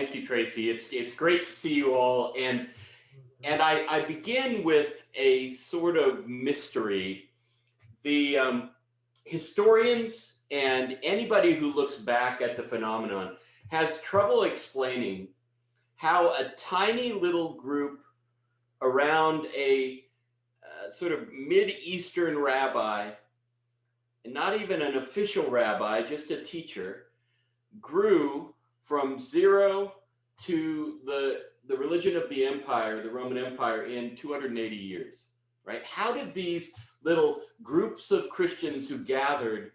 Thank you, Tracy. It's great to see you all, and I begin with a sort of mystery. The historians and anybody who looks back at the phenomenon has trouble explaining how a tiny little group around a sort of mid-Eastern rabbi, and not even an official rabbi, just a teacher, grew from zero to the religion of the empire, the Roman Empire, in 280 years, right? How did these little groups of Christians who gathered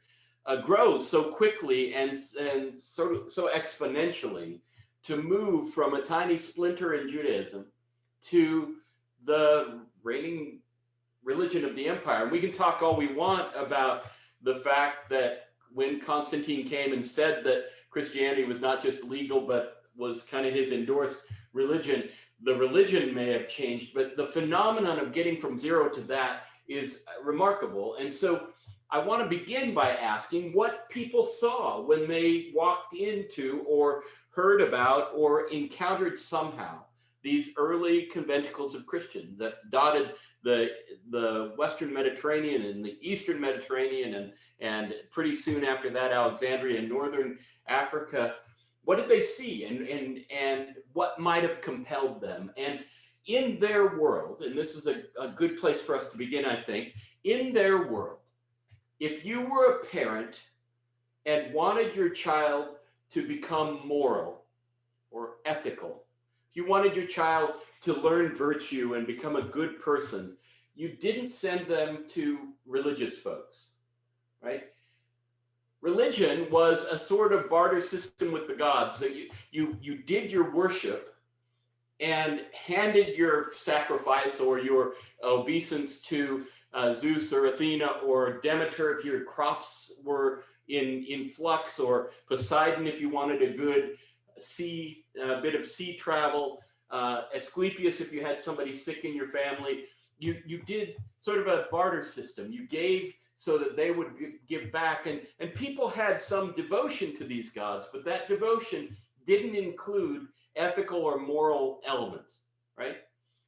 grow so quickly and so exponentially to move from a tiny splinter in Judaism to the reigning religion of the empire? And we can talk all we want about the fact that when Constantine came and said that Christianity was not just legal, but was kind of his endorsed religion, the religion may have changed, but the phenomenon of getting from zero to that is remarkable. And so I want to begin by asking what people saw when they walked into or heard about or encountered somehow these early conventicles of Christians that dotted the Western Mediterranean and the Eastern Mediterranean, and pretty soon after that, Alexandria and Northern Africa. What did they see, and what might have compelled them? And in their world, and this is a good place for us to begin, I think, in their world, if you were a parent and wanted your child to become moral or ethical, if you wanted your child to learn virtue and become a good person, you didn't send them to religious folks, right? Religion was a sort of barter system with the gods, that you did your worship and handed your sacrifice or your obeisance to Zeus or Athena or Demeter if your crops were in flux, or Poseidon if you wanted a good bit of sea travel, Asclepius if you had somebody sick in your family. You did sort of a barter system. You gave so that they would give back, and people had some devotion to these gods, but that devotion didn't include ethical or moral elements, right?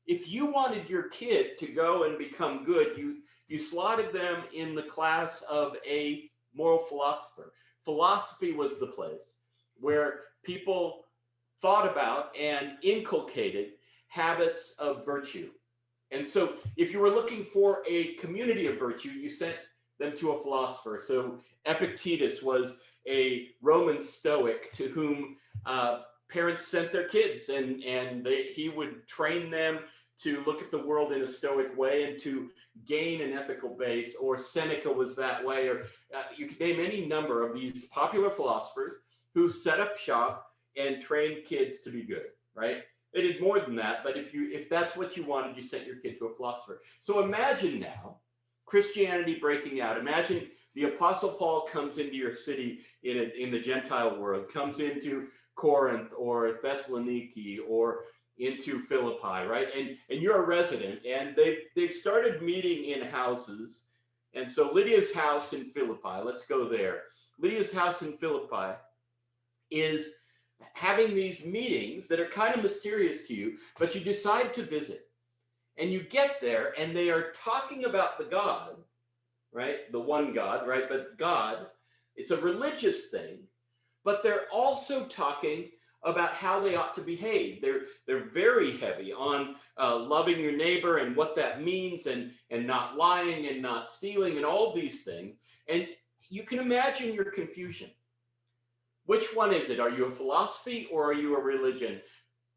If you wanted your kid to go and become good, you slotted them in the class of a moral philosopher. Philosophy was the place where people thought about and inculcated habits of virtue. And so if you were looking for a community of virtue, you sent them to a philosopher. So Epictetus was a Roman Stoic to whom parents sent their kids, and he would train them to look at the world in a Stoic way and to gain an ethical base. Or Seneca was that way, or you could name any number of these popular philosophers who set up shop and trained kids to be good, right? They did more than that, but if that's what you wanted, you sent your kid to a philosopher. So imagine now Christianity breaking out. Imagine the Apostle Paul comes into your city in the Gentile world, comes into Corinth or Thessaloniki or into Philippi, right? And you're a resident, and they've started meeting in houses. And so Lydia's house in Philippi, let's go there. Lydia's house in Philippi is having these meetings that are kind of mysterious to you, but you decide to visit. And you get there, and they are talking about the God, right? The one God, right? But God, it's a religious thing, but they're also talking about how they ought to behave. They're very heavy on loving your neighbor and what that means, and not lying and not stealing and all these things. And you can imagine your confusion. Which one is it? Are you a philosophy or are you a religion?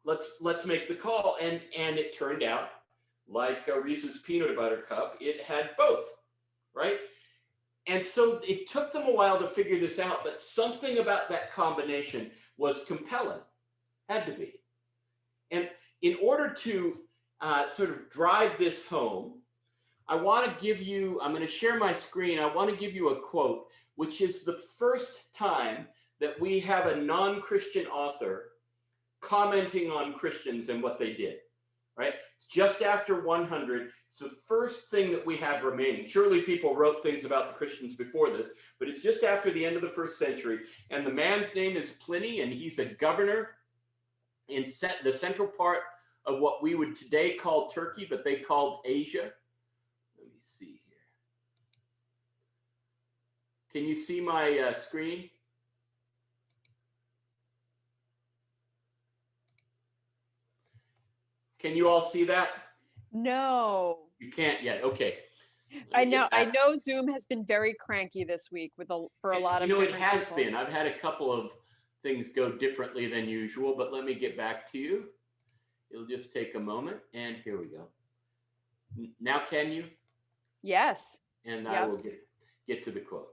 Let's make the call. And it turned out, like Reese's peanut butter cup, it had both, right? And so it took them a while to figure this out, but something about that combination was compelling, had to be. And in order to sort of drive this home, I want to give you, I'm going to share my screen. I want to give you a quote, which is the first time that we have a non-Christian author commenting on Christians and what they did, right? It's just after 100. It's the first thing that we have remaining. Surely people wrote things about the Christians before this, but it's just after the end of the first century. And the man's name is Pliny, and he's a governor in the central part of what we would today call Turkey, but they called Asia. Let me see here. Can you see my screen? Can you all see that? No. You can't yet. Okay. I know Zoom has been very cranky this week for a lot of different it has people. been. I've had a couple of things go differently than usual, but let me get back to you. It'll just take a moment, and here we go. Now can you? Yes. And I will get to the quote.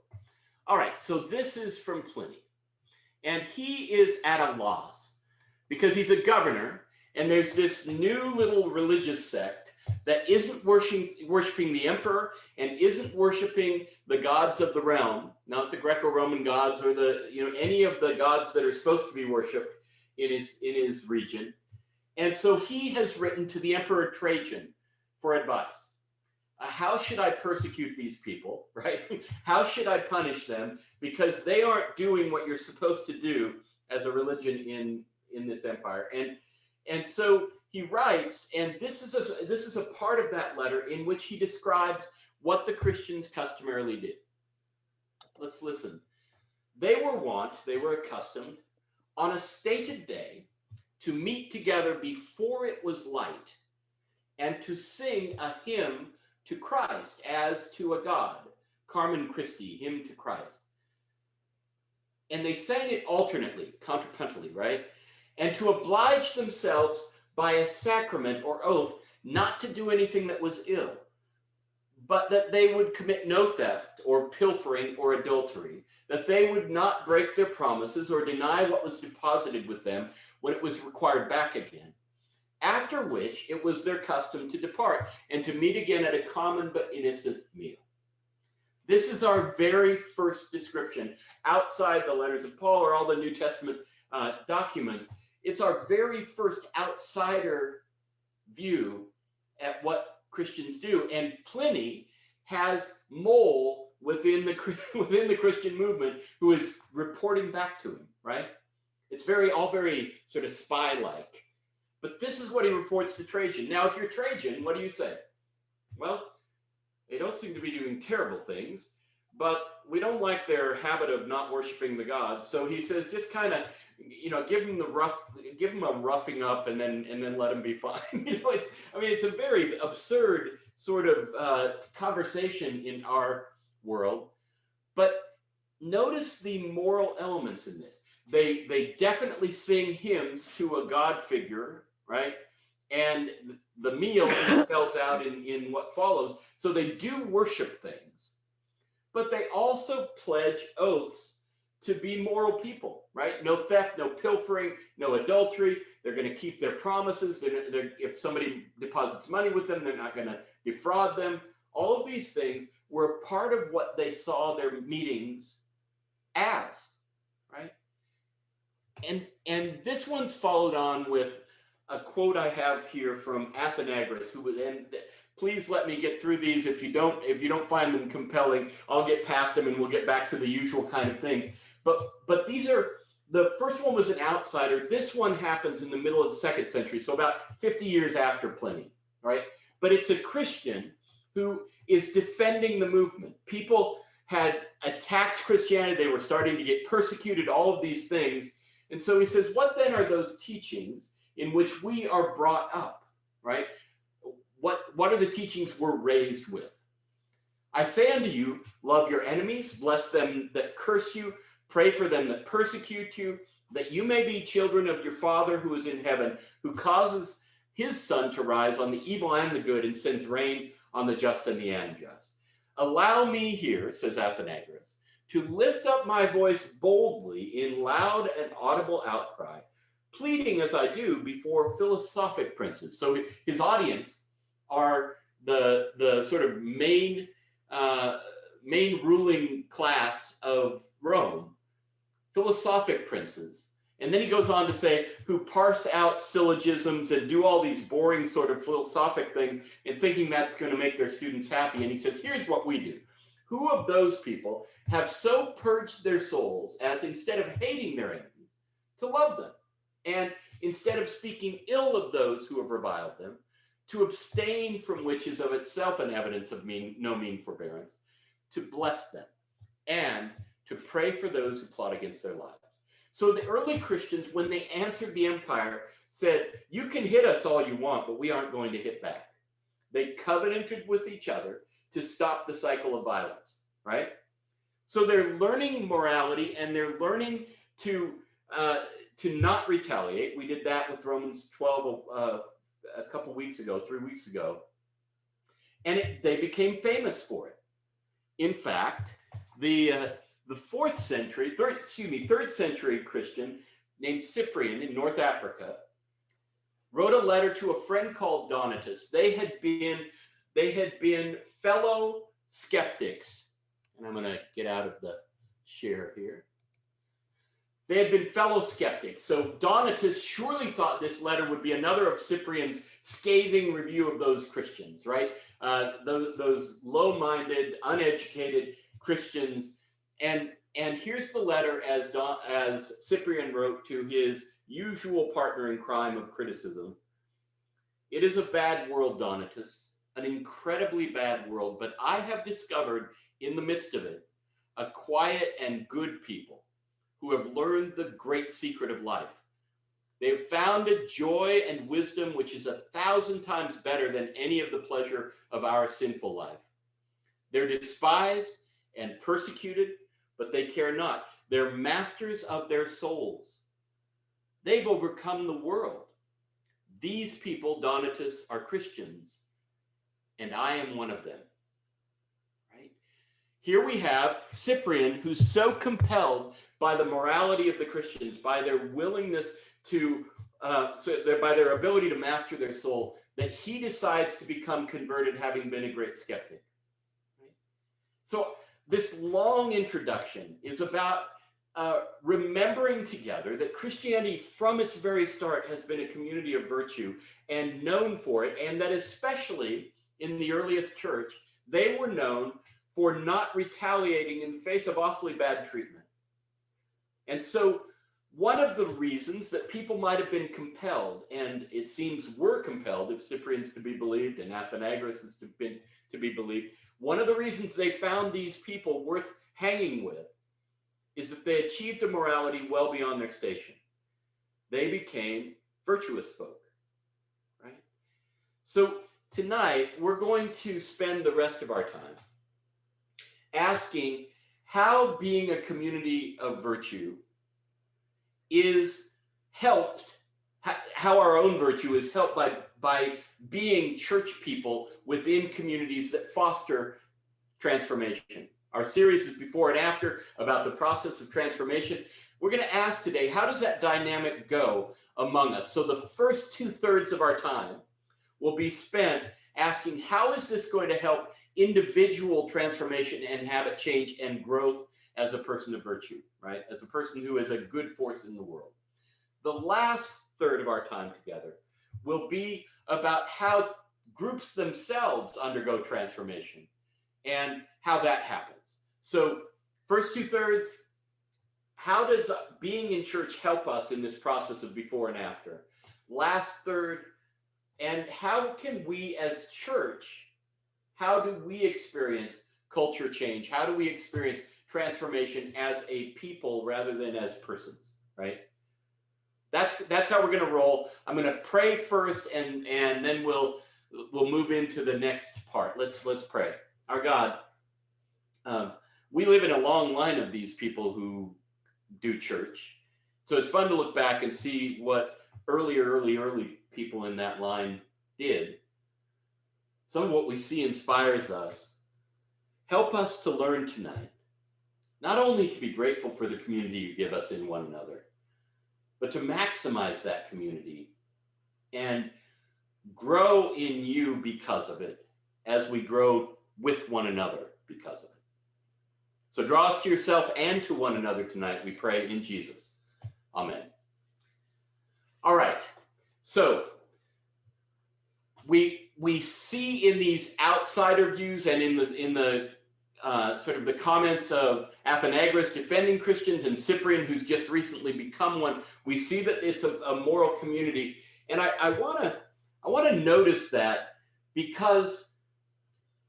All right, so this is from Pliny, and he is at a loss because he's a governor, and there's this new little religious sect that isn't worshiping the emperor and isn't worshiping the gods of the realm, not the Greco-Roman gods or any of the gods that are supposed to be worshipped in his region. And so he has written to the Emperor Trajan for advice. How should I persecute these people, right? How should I punish them? Because they aren't doing what you're supposed to do as a religion in this empire. And so he writes, and this is a part of that letter in which he describes what the Christians customarily did. Let's listen. They were accustomed on a stated day to meet together before it was light and to sing a hymn to Christ as to a God, Carmen Christi, hymn to Christ. And they sang it alternately, contrapuntally, right? And to oblige themselves by a sacrament or oath not to do anything that was ill, but that they would commit no theft or pilfering or adultery, that they would not break their promises or deny what was deposited with them when it was required back again. After which it was their custom to depart and to meet again at a common but innocent meal. This is our very first description outside the letters of Paul or all the New Testament documents. It's our very first outsider view at what Christians do. And Pliny has Mole within the Christian movement who is reporting back to him, right? It's all very sort of spy-like. But this is what he reports to Trajan. Now, if you're Trajan, what do you say? Well, they don't seem to be doing terrible things, but we don't like their habit of not worshiping the gods. So he says, just kind of, give them a roughing up, and then let them be fine. It's a very absurd sort of conversation in our world. But notice the moral elements in this. They definitely sing hymns to a god figure, right? And the meal spells out in what follows. So they do worship things, but they also pledge oaths to be moral people, right? No theft, no pilfering, no adultery. They're going to keep their promises. If somebody deposits money with them, they're not going to defraud them. All of these things were part of what they saw their meetings as, right? And this one's followed on with a quote I have here from Athenagoras, and please let me get through these. If you don't find them compelling, I'll get past them and we'll get back to the usual kind of things. But these are, the first one was an outsider. This one happens in the middle of the 2nd century, so about 50 years after Pliny, right? But it's a Christian who is defending the movement. People had attacked Christianity. They were starting to get persecuted, all of these things. And so he says, what then are those teachings in which we are brought up, right? What are the teachings we're raised with? I say unto you, love your enemies, bless them that curse you, pray for them that persecute you, that you may be children of your Father who is in heaven, who causes his sun to rise on the evil and the good and sends rain on the just and the unjust. Allow me here, says Athenagoras, to lift up my voice boldly in loud and audible outcry, pleading as I do before philosophic princes. So his audience are the sort of main ruling class of Rome, philosophic princes. And then he goes on to say, who parse out syllogisms and do all these boring sort of philosophic things and thinking that's going to make their students happy. And he says, here's what we do. Who of those people have so purged their souls as, instead of hating their enemies, to love them? And instead of speaking ill of those who have reviled them, to abstain from which is of itself an evidence of no mean forbearance, to bless them, and to pray for those who plot against their lives. So the early Christians, when they answered the empire, said, you can hit us all you want, but we aren't going to hit back. They covenanted with each other to stop the cycle of violence, right? So they're learning morality, and they're learning to not retaliate. We did that with Romans 12 a couple weeks ago, 3 weeks ago, and they became famous for it. In fact, the third century Christian named Cyprian in North Africa wrote a letter to a friend called Donatus. They had been fellow skeptics, and I'm going to get out of the share here. They had been fellow skeptics. So Donatus surely thought this letter would be another of Cyprian's scathing review of those Christians, right? Those low-minded, uneducated Christians. And here's the letter as Cyprian wrote to his usual partner in crime of criticism. It is a bad world, Donatus, an incredibly bad world, but I have discovered in the midst of it a quiet and good people who have learned the great secret of life. They have found a joy and wisdom which is 1,000 times better than any of the pleasure of our sinful life. They're despised and persecuted, but they care not. They're masters of their souls. They've overcome the world. These people, Donatus, are Christians, and I am one of them. Right? Here we have Cyprian, who's so compelled by the morality of the Christians, by their willingness to, by their ability to master their soul, that he decides to become converted, having been a great skeptic. Right? So this long introduction is about remembering together that Christianity from its very start has been a community of virtue and known for it, and that especially in the earliest church, they were known for not retaliating in the face of awfully bad treatment. And so one of the reasons that people might have been compelled, and it seems were compelled if Cyprian's to be believed and Athenagoras is to be believed, one of the reasons they found these people worth hanging with is that they achieved a morality well beyond their station. They became virtuous folk, right? So tonight, we're going to spend the rest of our time asking how being a community of virtue is helped, how our own virtue is helped by being church people within communities that foster transformation. Our series is before and after about the process of transformation. We're going to ask today, how does that dynamic go among us? So the first 2/3 of our time will be spent asking, how is this going to help individual transformation and habit change and growth as a person of virtue, right? As a person who is a good force in the world. The last third of our time together will be about how groups themselves undergo transformation and how that happens. So first 2/3, how does being in church help us in this process of before and after? Last third, and how can we as church, how do we experience culture change? How do we experience transformation as a people rather than as persons, right? That's how we're going to roll. I'm going to pray first, and then we'll move into the next part. Let's pray. Our God, we live in a long line of these people who do church. So it's fun to look back and see what early people in that line did. Some of what we see inspires us. Help us to learn tonight, not only to be grateful for the community you give us in one another, but to maximize that community and grow in you because of it, as we grow with one another because of it. So draw us to yourself and to one another tonight, we pray in Jesus. Amen. All right. So we see in these outsider views and in the sort of the comments of Athenagoras defending Christians and Cyprian, who's just recently become one, we see that it's a moral community. And I want to notice that, because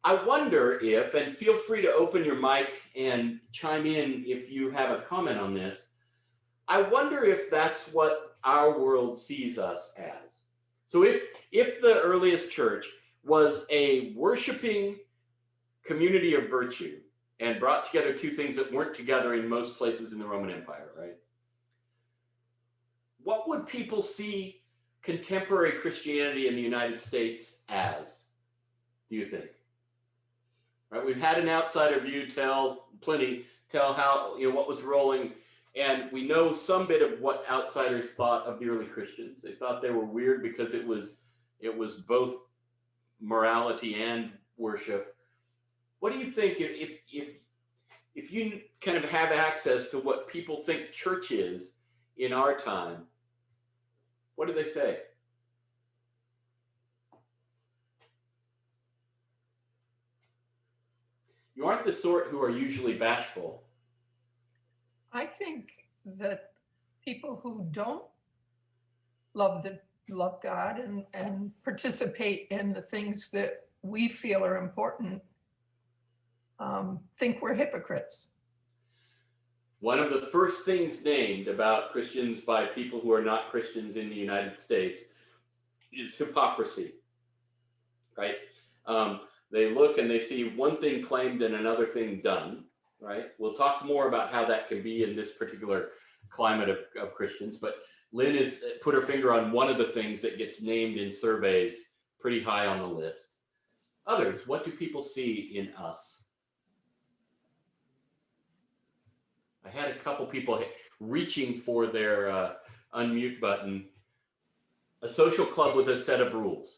I wonder if, and feel free to open your mic and chime in if you have a comment on this, I wonder if that's what our world sees us as. So if the earliest church was a worshiping community of virtue and brought together two things that weren't together in most places in the Roman Empire, right? What would people see contemporary Christianity in the United States as, do you think? Right, we've had an outsider view tell how, what was rolling, and we know some bit of what outsiders thought of the early Christians. They thought they were weird because it was both morality and worship. What do you think if you kind of have access to what people think church is in our time? What do they say? You aren't the sort who are usually bashful. I think that people who don't love God and participate in the things that we feel are important think we're hypocrites. One of the first things named about Christians by people who are not Christians in the United States is hypocrisy, right? They look and they see one thing claimed and another thing done, right? We'll talk more about how that can be in this particular climate of Christians, but Lynn has put her finger on one of the things that gets named in surveys pretty high on the list. Others, what do people see in us? I had a couple people reaching for their unmute button. A social club with a set of rules.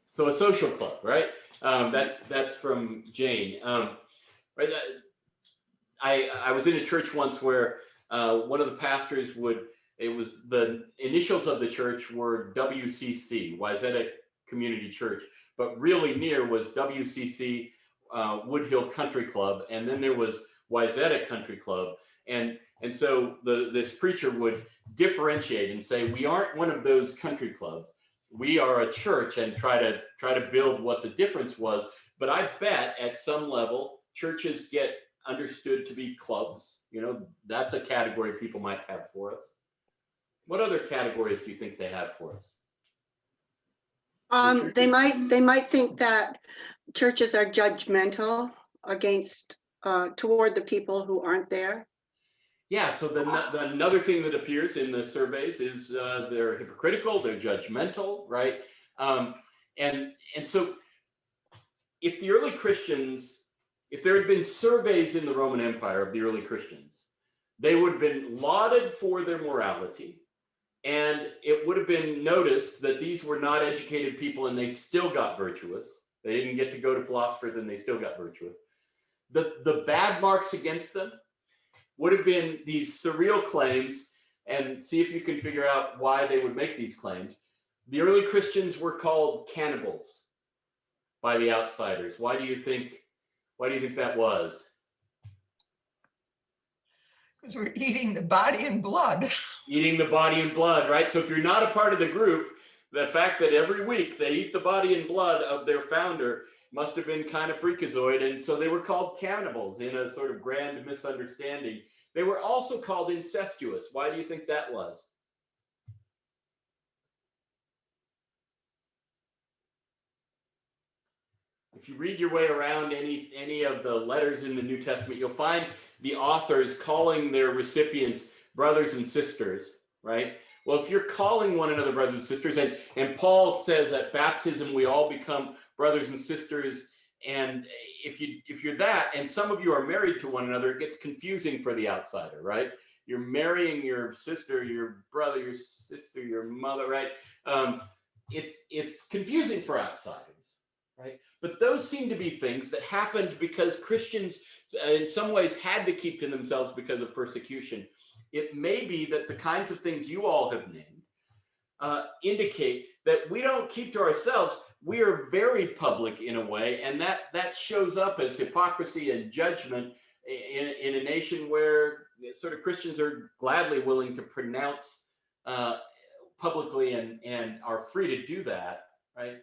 So a social club, right? That's from Jane. Right? I was in a church once where one of the pastors it was the initials of the church were WCC, Wayzata Community Church, but really near was WCC, Wood Hill Country Club, and then there was Wayzata Country Club, and so this preacher would differentiate and say, we aren't one of those country clubs. We are a church, and try to build what the difference was. But I bet at some level, churches get understood to be clubs. That's a category people might have for us. What other categories do you think they have for us? They might think that churches are judgmental against toward the people who aren't there. Yeah, so another thing that appears in the surveys is they're hypocritical, they're judgmental, right? And so if the early Christians, if there had been surveys in the Roman Empire of the early Christians, they would have been lauded for their morality, and it would have been noticed that these were not educated people and they still got virtuous. They didn't get to go to philosophers and they still got virtuous. The bad marks against them would have been these surreal claims, and see if you can figure out why they would make these claims. The early Christians were called cannibals by the outsiders. Why do you think that was? Because we're eating the body and blood. Eating the body and blood, right? So if you're not a part of the group, the fact that every week they eat the body and blood of their founder must have been kind of freakazoid, and so they were called cannibals in a sort of grand misunderstanding. They were also called incestuous. Why do you think that was? If you read your way around any of the letters in the New Testament, you'll find the authors calling their recipients brothers and sisters, right? Well, if you're calling one another brothers and sisters, and Paul says at baptism we all become brothers and sisters, and if you're that, and some of you are married to one another, it gets confusing for the outsider, right? You're marrying your sister, your brother, your sister, your mother, right? It's confusing for outsiders, right? But those seem to be things that happened because Christians in some ways had to keep to themselves because of persecution. It may be that the kinds of things you all have named, indicate that we don't keep to ourselves. We are very public in a way, and that shows up as hypocrisy and judgment in a nation where sort of Christians are gladly willing to pronounce publicly and are free to do that, right?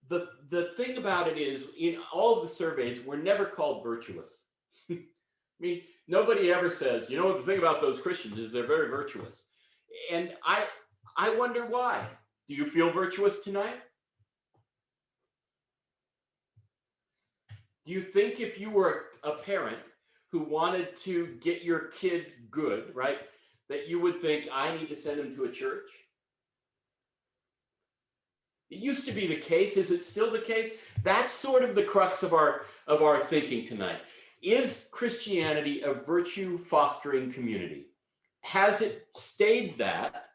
The thing about it is, in all of the surveys, we're never called virtuous. I mean, nobody ever says, you know, the thing about those Christians is they're very virtuous. And I wonder why. Do you feel virtuous tonight? Do you think if you were a parent who wanted to get your kid good, right, that you would think, I need to send him to a church? It used to be the case. Is it still the case? That's sort of the crux of our thinking tonight. Is Christianity a virtue fostering community? Has it stayed that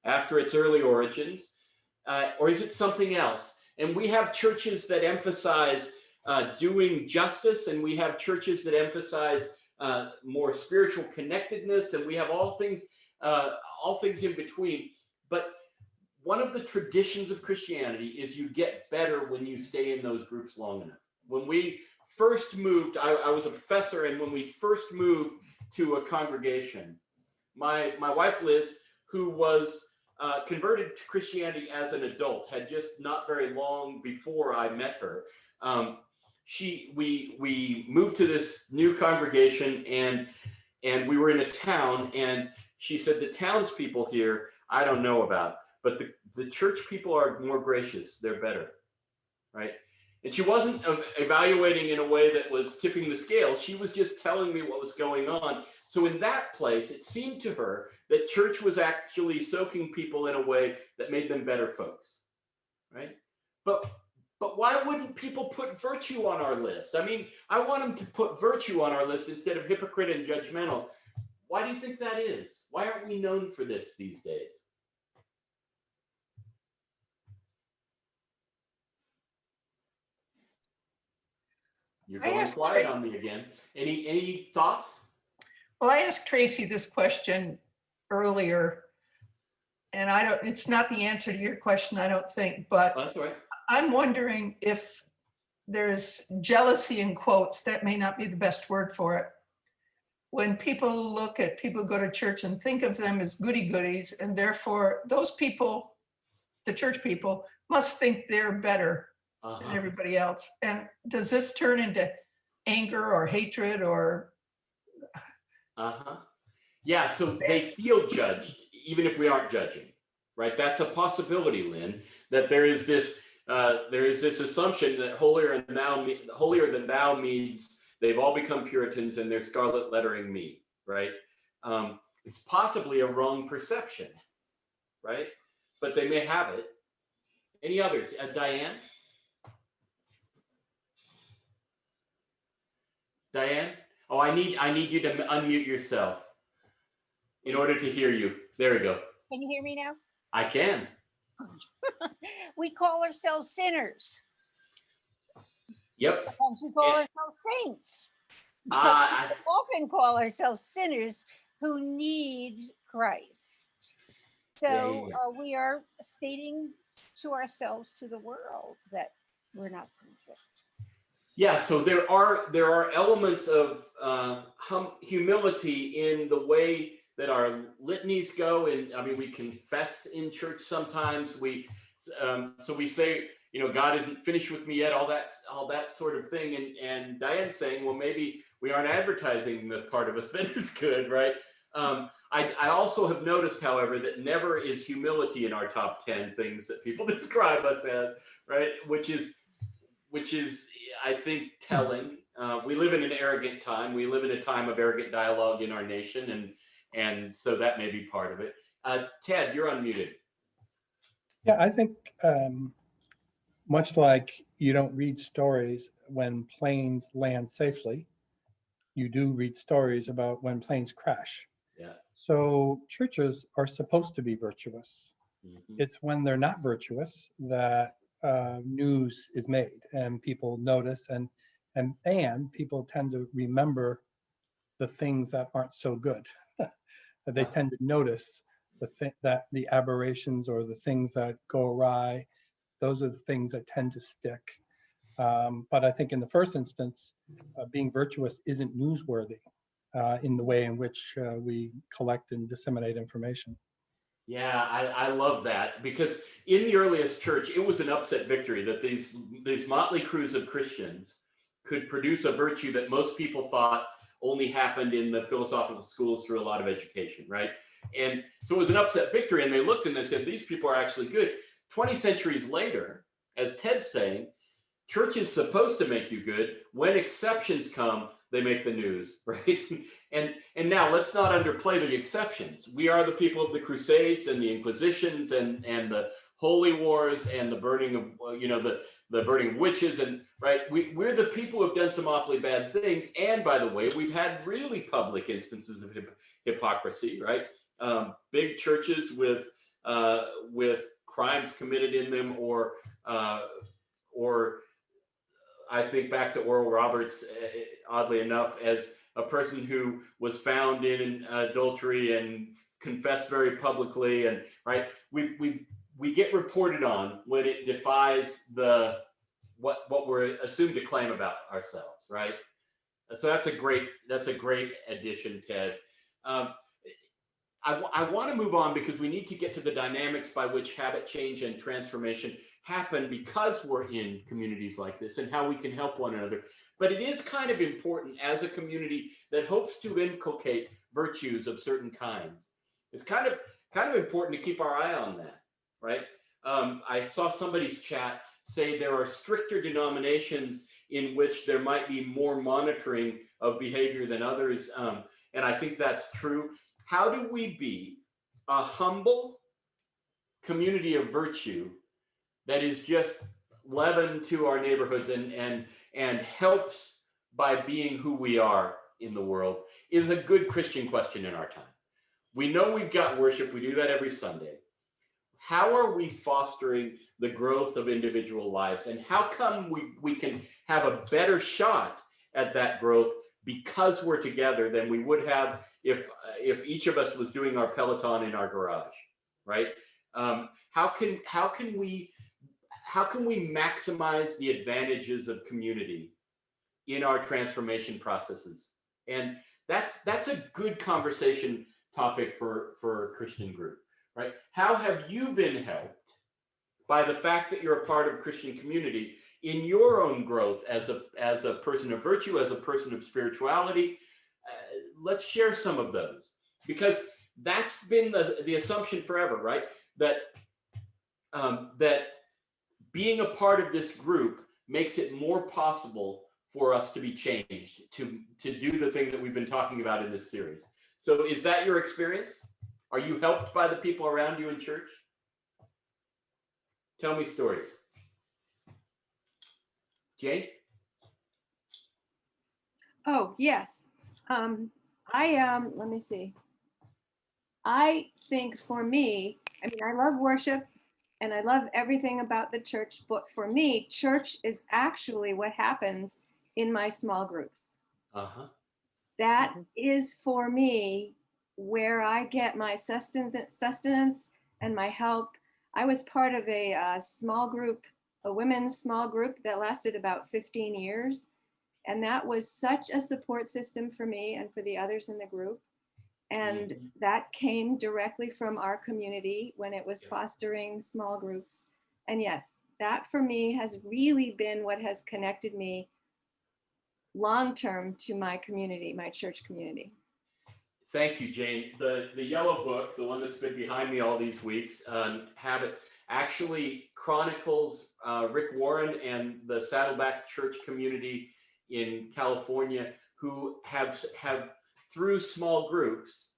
after its early origins, or is it something else? And we have churches that emphasize doing justice, and we have churches that emphasize more spiritual connectedness, and we have all things in between. But one of the traditions of Christianity is you get better when you stay in those groups long enough. When we first moved, I was a professor, and when we first moved to a congregation, my wife Liz, who was converted to Christianity as an adult, had just not very long before I met her. We moved to this new congregation, and we were in a town, and she said, the townspeople here I don't know about, but the church people are more gracious. They're better, right? And she wasn't evaluating in a way that was tipping the scale. She was just telling me what was going on. So in that place, it seemed to her that church was actually soaking people in a way that made them better folks, right? But why wouldn't people put virtue on our list? I mean, I want them to put virtue on our list instead of hypocrite and judgmental. Why do you think that is? Why aren't we known for this these days? You're going quiet on me again. Any thoughts? Well, I asked Tracy this question earlier, and it's not the answer to your question, I don't think, but That's all right. I'm wondering if there's jealousy in quotes, that may not be the best word for it. When people go to church and think of them as goody-goodies, and therefore those people, the church people, must think they're better than everybody else. And does this turn into anger or hatred or? Yeah, so they feel judged, even if we aren't judging, right? That's a possibility, Lynn, that there is this assumption that holier than thou means they've all become Puritans and they're scarlet lettering me, right? It's possibly a wrong perception, right? But they may have it. Any others? Diane? Diane? Oh, I need you to unmute yourself in order to hear you. There we go. Can you hear me now? I can. We call ourselves sinners. Yep. Sometimes we call ourselves saints. We often call ourselves sinners who need Christ. So we are stating to ourselves, to the world, that we're not perfect. Yeah, so there are elements of humility in the way that our litanies go, and I mean, we confess in church sometimes. So we say, you know, God isn't finished with me yet. All that sort of thing. And Diane's saying, well, maybe we aren't advertising the part of us that is good, right? I also have noticed, however, that never is humility in our top 10 things that people describe us as, right? Which is, I think, telling. We live in an arrogant time. We live in a time of arrogant dialogue in our nation, and so that may be part of it. Ted, you're unmuted. Yeah, I think much like you don't read stories when planes land safely, you do read stories about when planes crash. Yeah. So churches are supposed to be virtuous. Mm-hmm. It's when they're not virtuous that news is made and people notice, and people tend to remember the things that aren't so good. They tend to notice that the aberrations or the things that go awry, those are the things that tend to stick. But I think in the first instance, being virtuous isn't newsworthy in the way in which we collect and disseminate information. Yeah, I love that, because in the earliest church, it was an upset victory that these motley crews of Christians could produce a virtue that most people thought only happened in the philosophical schools through a lot of education, right? And so it was an upset victory, and they looked and they said, these people are actually good. 20 centuries later, as Ted's saying, church is supposed to make you good. When exceptions come, they make the news, right? and now let's not underplay the exceptions. We are the people of the Crusades and the Inquisitions and the Holy Wars and the burning of, the burning of witches, and right, we're the people who have done some awfully bad things. And by the way, we've had really public instances of hypocrisy, right? Big churches with crimes committed in them, or I think back to Oral Roberts, oddly enough, as a person who was found in adultery and confessed very publicly, and right, we get reported on when it defies what we're assumed to claim about ourselves, right? So that's a great addition, Ted. I want to move on because we need to get to the dynamics by which habit change and transformation happen because we're in communities like this, and how we can help one another. But it is kind of important as a community that hopes to inculcate virtues of certain kinds. It's kind of important to keep our eye on that, right? I saw somebody's chat say there are stricter denominations in which there might be more monitoring of behavior than others, and I think that's true. How do we be a humble community of virtue that is just leaven to our neighborhoods and helps by being who we are in the world, is a good Christian question in our time. We know we've got worship. We do that every Sunday. How are we fostering the growth of individual lives? And how come we can have a better shot at that growth because we're together than we would have if each of us was doing our Peloton in our garage, right? How can we maximize the advantages of community in our transformation processes? And that's a good conversation topic for a Christian group, right? How have you been helped by the fact that you're a part of a Christian community in your own growth as a person of virtue, as a person of spirituality? Let's share some of those, because that's been the assumption forever, right? That being a part of this group makes it more possible for us to be changed, to do the thing that we've been talking about in this series. So is that your experience? Are you helped by the people around you in church? Tell me stories. Jane? Oh, yes. Let me see. I think for me, I mean, I love worship and I love everything about the church, but for me, church is actually what happens in my small groups. Uh-huh. That is for me where I get my sustenance and my help. I was part of a small group, a women's small group that lasted about 15 years. And that was such a support system for me and for the others in the group. And that came directly from our community when it was fostering small groups. And yes, that for me has really been what has connected me long-term to my community, my church community. Thank you, Jane. The yellow book, the one that's been behind me all these weeks, Habit, actually chronicles Rick Warren and the Saddleback Church community in California, who have through small groups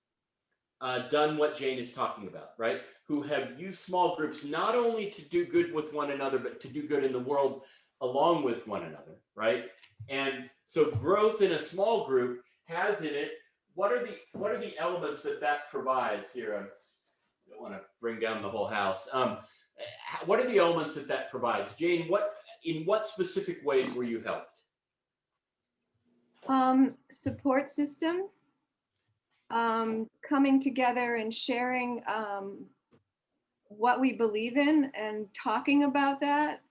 done what Jane is talking about, right? Who have used small groups not only to do good with one another, but to do good in the world along with one another, right? And so growth in a small group has in it, what are the elements that provides here? I don't want to bring down the whole house. What are the elements that provides? Jane, in what specific ways were you helped? Support system. coming together and sharing what we believe in and talking about that,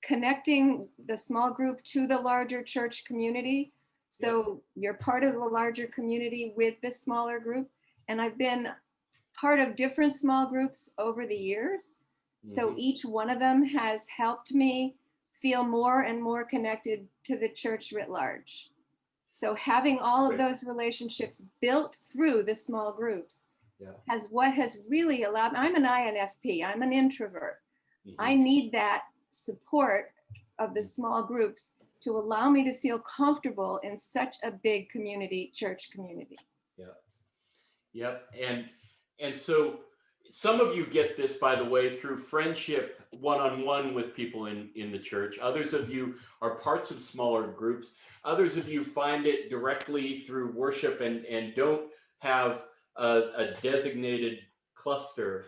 connecting the small group to the larger church community. So you're part of the larger community with this smaller group. And I've been part of different small groups over the years. So each one of them has helped me feel more and more connected to the church writ large. So having all of those relationships built through the small groups has really allowed, I'm an INFP, I'm an introvert. I need that support of the small groups to allow me to feel comfortable in such a big community, church community. Yep. And so some of you get this, by the way, through friendship one-on-one with people in the church. Others of you are parts of smaller groups. Others of you find it directly through worship and don't have a designated cluster.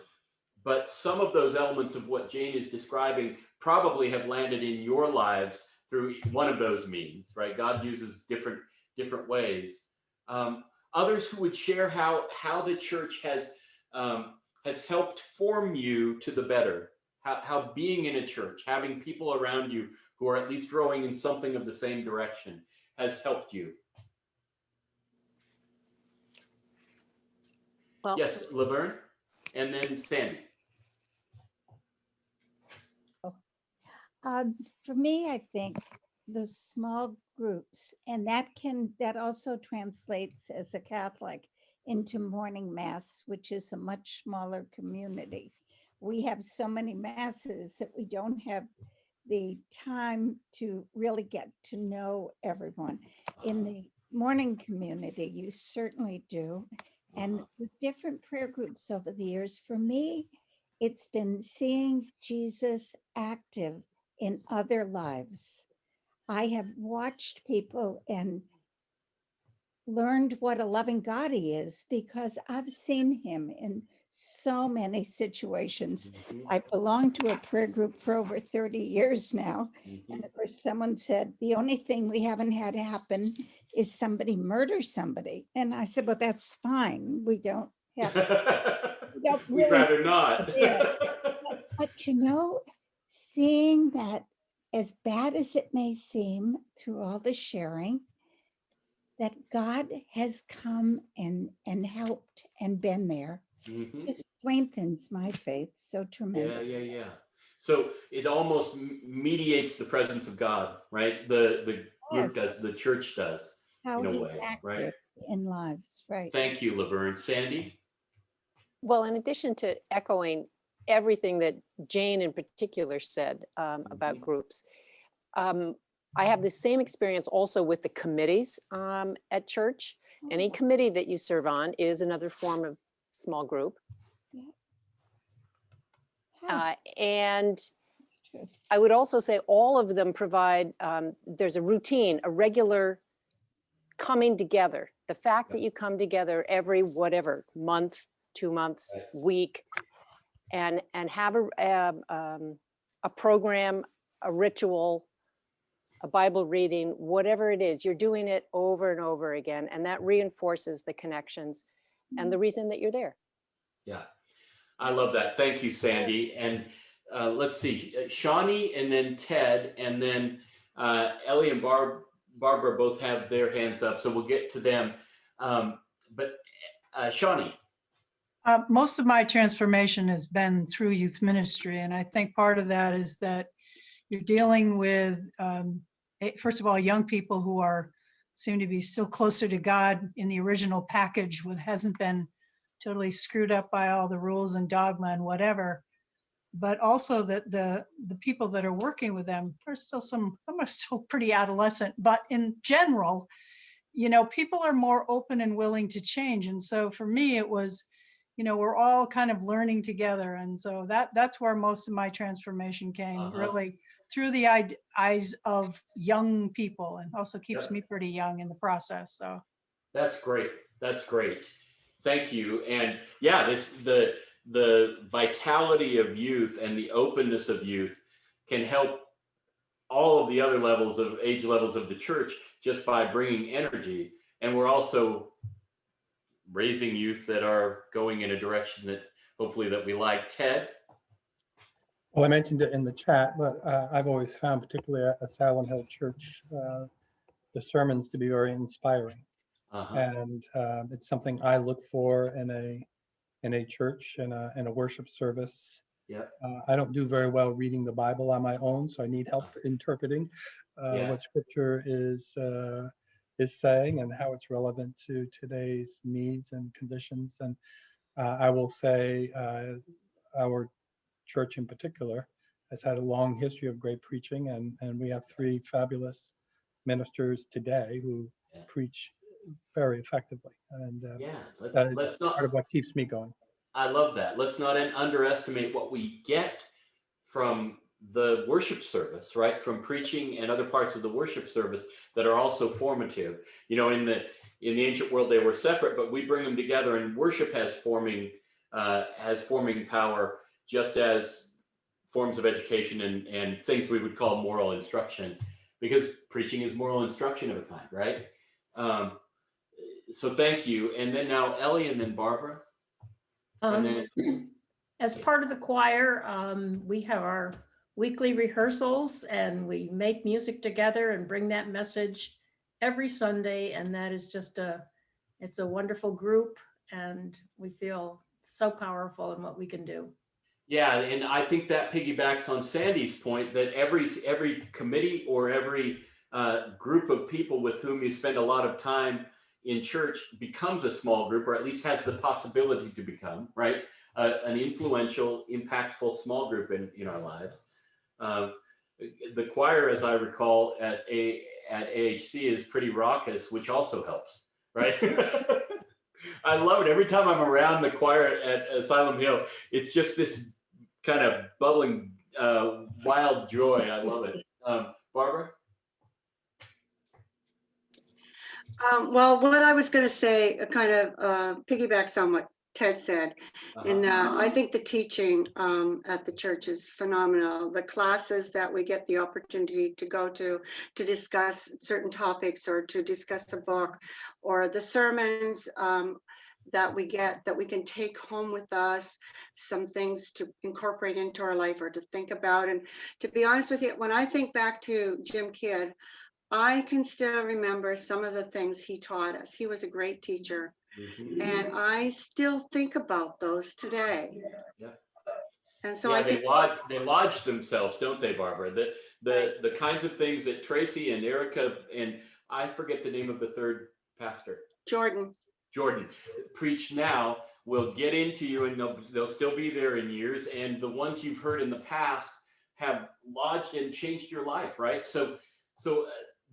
But some of those elements of what Jane is describing probably have landed in your lives through one of those means, right? God uses different ways. Others who would share how the church has helped form you to the better, how being in a church, having people around you who are at least growing in something of the same direction has helped you. Well, Yes, Laverne, and then Sandy. For me, I think the small groups, and that also translates as a Catholic into morning mass, which is a much smaller community. We have so many masses that we don't have the time to really get to know everyone. In the morning community, you certainly do. And with different prayer groups over the years, for me, it's been seeing Jesus active in other lives. I have watched people and learned what a loving God he is because I've seen him in so many situations. I belong to a prayer group for over 30 years now. And of course, someone said, the only thing we haven't had happen is somebody murder somebody. And I said, well, that's fine. We don't have, We'd rather not. but seeing that as bad as it may seem through all the sharing, that God has come and helped and been there, just strengthens my faith so tremendously. Yeah. So it almost mediates the presence of God, right? The group does, the church does, how in a he's way, active right? in lives, right? Thank you, Laverne. Sandy? Well, in addition to echoing everything that Jane in particular said about groups, I have the same experience also with the committees at church. Any committee that you serve on is another form of small group. And I would also say all of them provide, there's a routine, a regular coming together. The fact that you come together every whatever month, 2 months, week, and have a program, a ritual, a Bible reading, whatever it is, you're doing it over and over again. And that reinforces the connections and the reason that you're there. Yeah, I love that. Thank you, Sandy. And let's see, Shawnee and then Ted, and then Ellie and Barbara both have their hands up. So we'll get to them. But Shawnee. Most of my transformation has been through youth ministry. And I think part of that is that you're dealing with, first of all, young people who seem to be still closer to God in the original package, hasn't been totally screwed up by all the rules and dogma and whatever. But also that the people that are working with them are still some are still pretty adolescent. But in general, people are more open and willing to change. And so for me, it was, we're all kind of learning together. And so that's where most of my transformation came, really through the eyes of young people, and also keeps me pretty young in the process. So that's great. Thank you. And yeah, the vitality of youth and the openness of youth can help all of the other age levels of the church just by bringing energy. and we're also raising youth that are going in a direction that hopefully that we like. Ted? Well, I mentioned it in the chat, but I've always found, particularly at Salem Hill Church, the sermons to be very inspiring. And it's something I look for in a church, in a worship service. Yeah. I don't do very well reading the Bible on my own, so I need help interpreting what Scripture is saying and how it's relevant to today's needs and conditions. And I will say our church in particular has had a long history of great preaching, and we have 3 fabulous ministers today who preach very effectively. And that's part of what keeps me going. I love that. Let's not underestimate what we get from the worship service, right? From preaching and other parts of the worship service that are also formative. You know, in the ancient world, they were separate, but we bring them together, and worship has forming power, just as forms of education and things we would call moral instruction, because preaching is moral instruction of a kind, right? So thank you. And then now Ellie, and then Barbara. As part of the choir, we have our weekly rehearsals, and we make music together and bring that message every Sunday. And that is just it's a wonderful group, and we feel so powerful in what we can do. Yeah, and I think that piggybacks on Sandy's point that every committee or every group of people with whom you spend a lot of time in church becomes a small group, or at least has the possibility to become, right? An influential, impactful small group in our lives. The choir, as I recall, at AHC is pretty raucous, which also helps, right? I love it. Every time I'm around the choir at Asylum Hill, it's just this kind of bubbling, wild joy. I love it. Barbara? Well, what I was going to say kind of piggybacks on what Ted said, in that I think the teaching at the church is phenomenal. The classes that we get the opportunity to go to discuss certain topics or to discuss a book, or the sermons that we get that we can take home with us, some things to incorporate into our life or to think about. And to be honest with you, when I think back to Jim Kidd, I can still remember some of the things he taught us. He was a great teacher. And I still think about those today. Yeah. And so yeah, I think they lodge themselves, don't they, Barbara? The kinds of things that Tracy and Erica, and I forget the name of the third pastor. Jordan preach now will get into you, and they'll still be there in years. And the ones you've heard in the past have lodged and changed your life, right? So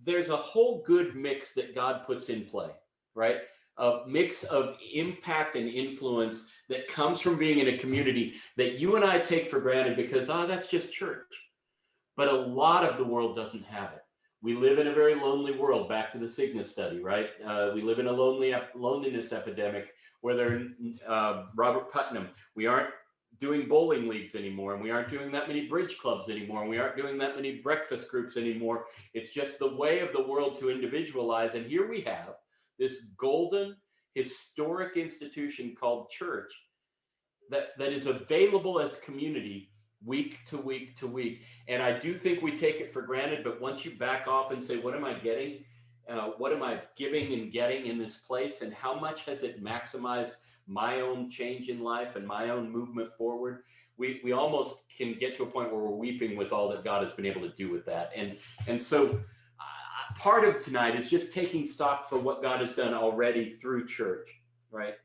there's a whole good mix that God puts in play, right? A mix of impact and influence that comes from being in a community that you and I take for granted because, that's just church. But a lot of the world doesn't have it. We live in a very lonely world, back to the Cigna study, right? We live in a loneliness epidemic where Robert Putnam, we aren't doing bowling leagues anymore, and we aren't doing that many bridge clubs anymore, and we aren't doing that many breakfast groups anymore. It's just the way of the world to individualize. And here we have this golden, historic institution called church that is available as community week to week to week. And I do think we take it for granted, but once you back off and say, what am I getting? What am I giving and getting in this place? And how much has it maximized my own change in life and my own movement forward? We almost can get to a point where we're weeping with all that God has been able to do with that. And so part of tonight is just taking stock for what God has done already through church, right?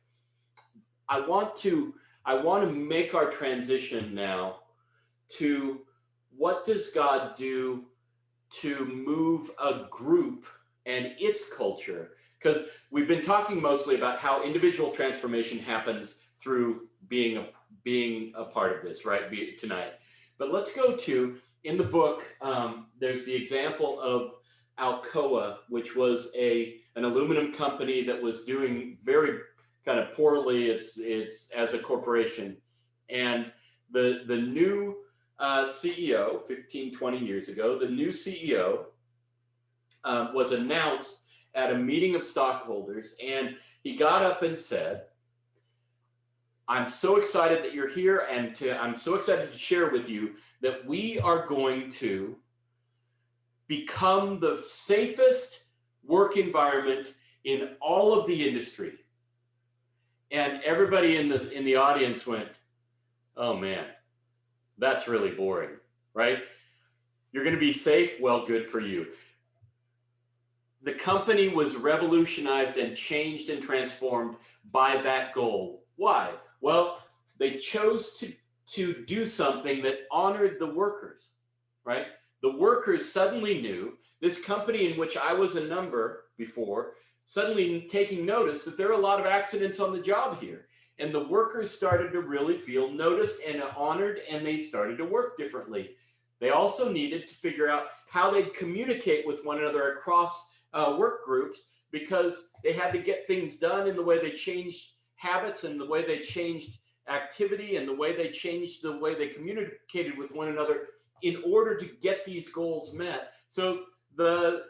I want to make our transition now to what does God do to move a group and its culture? Because we've been talking mostly about how individual transformation happens through being a part of this, right, tonight. But let's go to, in the book, there's the example of Alcoa, which was an aluminum company that was doing very kind of poorly. It's as a corporation. And the new CEO, 15, 20 years ago, the new CEO was announced at a meeting of stockholders, and he got up and said, I'm so excited that you're here, and I'm so excited to share with you that we are going to become the safest work environment in all of the industry. And everybody in the audience went, oh man, that's really boring, right? You're going to be safe? Well, good for you. The company was revolutionized and changed and transformed by that goal. Why? Well, they chose to do something that honored the workers, right? The workers suddenly knew, this company in which I was a number before, suddenly taking notice that there are a lot of accidents on the job here. And the workers started to really feel noticed and honored, and they started to work differently. They also needed to figure out how they'd communicate with one another across work groups, because they had to get things done in the way they changed habits and the way they changed activity and the way they changed the way they communicated with one another in order to get these goals met. So the